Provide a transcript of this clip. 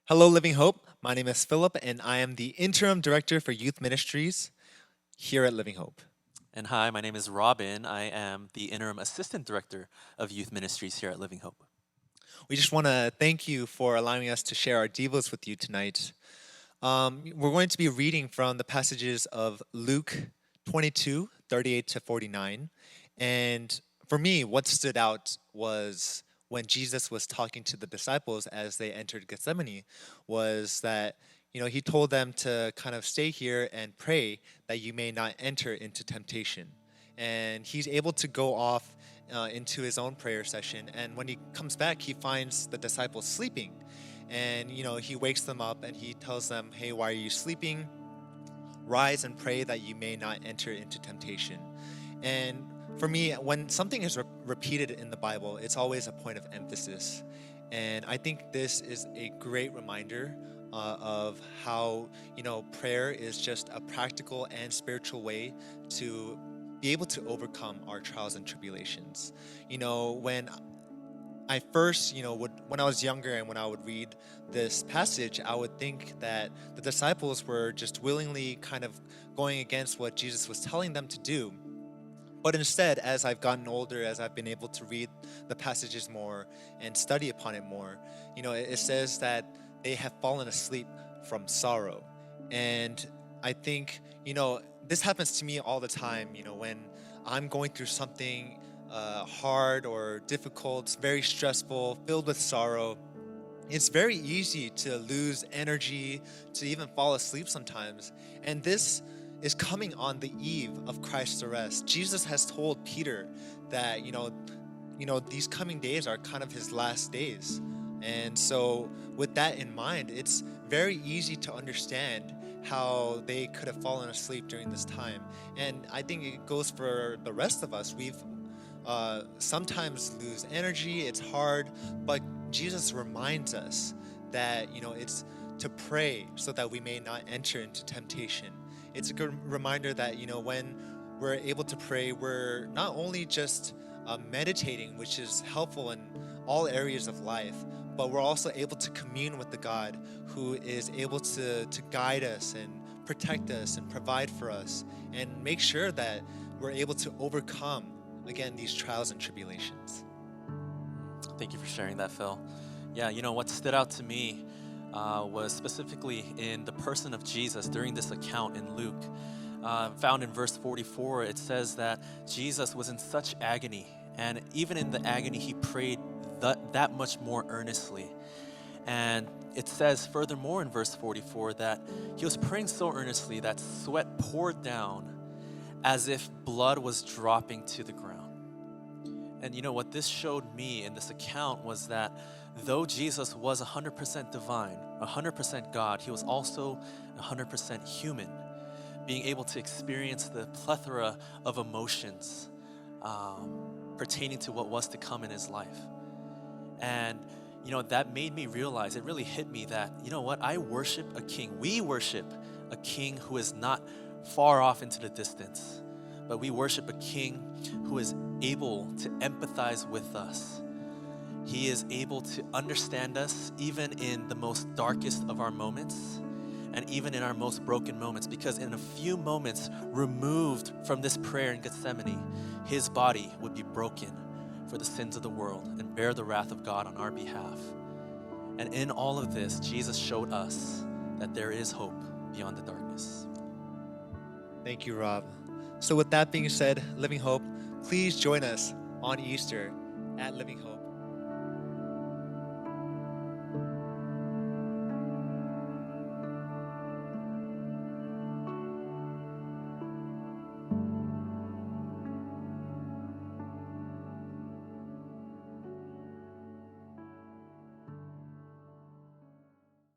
Hello, Living Hope. My name is Philip, and I am the Interim Director for Youth Ministries here at Living Hope. And hi, my name is Robin. I am the Interim Assistant Director of Youth Ministries here at Living Hope. We just want to thank you for allowing us to share our devos with you tonight. We're going to be reading from the passages of Luke 22:38 to 49. And for me, what stood out was when Jesus was talking to the disciples as they entered Gethsemane, was that he told them to kind of stay here and pray that you may not enter into temptation. And he's able to go off into his own prayer session. And when he comes back, he finds the disciples sleeping. And he wakes them up and he tells them, "Hey, why are you sleeping? Rise and pray that you may not enter into temptation." And for me, when something is repeated in the Bible, it's always a point of emphasis. And I think this is a great reminder of how prayer is just a practical and spiritual way to be able to overcome our trials and tribulations. When I first, when I was younger and when I would read this passage, I would think that the disciples were just willingly kind of going against what Jesus was telling them to do. But instead, as I've gotten older, as I've been able to read the passages more and study upon it more, it says that they have fallen asleep from sorrow. And I think, this happens to me all the time, when I'm going through something hard or difficult, very stressful, filled with sorrow. It's very easy to lose energy, to even fall asleep sometimes. And this is coming on the eve of Christ's arrest. Jesus has told Peter that, these coming days are kind of his last days. And so with that in mind, it's very easy to understand how they could have fallen asleep during this time. And I think it goes for the rest of us. We've sometimes lose energy, it's hard, but Jesus reminds us that, it's to pray so that we may not enter into temptation. It's a good reminder that, when we're able to pray, we're not only just meditating, which is helpful in all areas of life, but we're also able to commune with the God who is able to guide us and protect us and provide for us and make sure that we're able to overcome, again, these trials and tribulations. Thank you for sharing that, Phil. Yeah, what stood out to me was specifically in the person of Jesus during this account in Luke. Found in verse 44, it says that Jesus was in such agony, and even in the agony, he prayed that much more earnestly. And it says furthermore in verse 44 that he was praying so earnestly that sweat poured down as if blood was dropping to the ground. And what this showed me in this account was that though Jesus was 100% divine, 100% God, he was also 100% human, being able to experience the plethora of emotions pertaining to what was to come in his life. And that made me realize, it really hit me that, I worship a king. We worship a king who is not far off into the distance, but we worship a king who is able to empathize with us. He is able to understand us even in the most darkest of our moments and even in our most broken moments, because in a few moments removed from this prayer in Gethsemane, his body would be broken for the sins of the world and bear the wrath of God on our behalf. And in all of this, Jesus showed us that there is hope beyond the darkness. Thank you, Rob. So with that being said, Living Hope, please join us on Easter at Living Hope.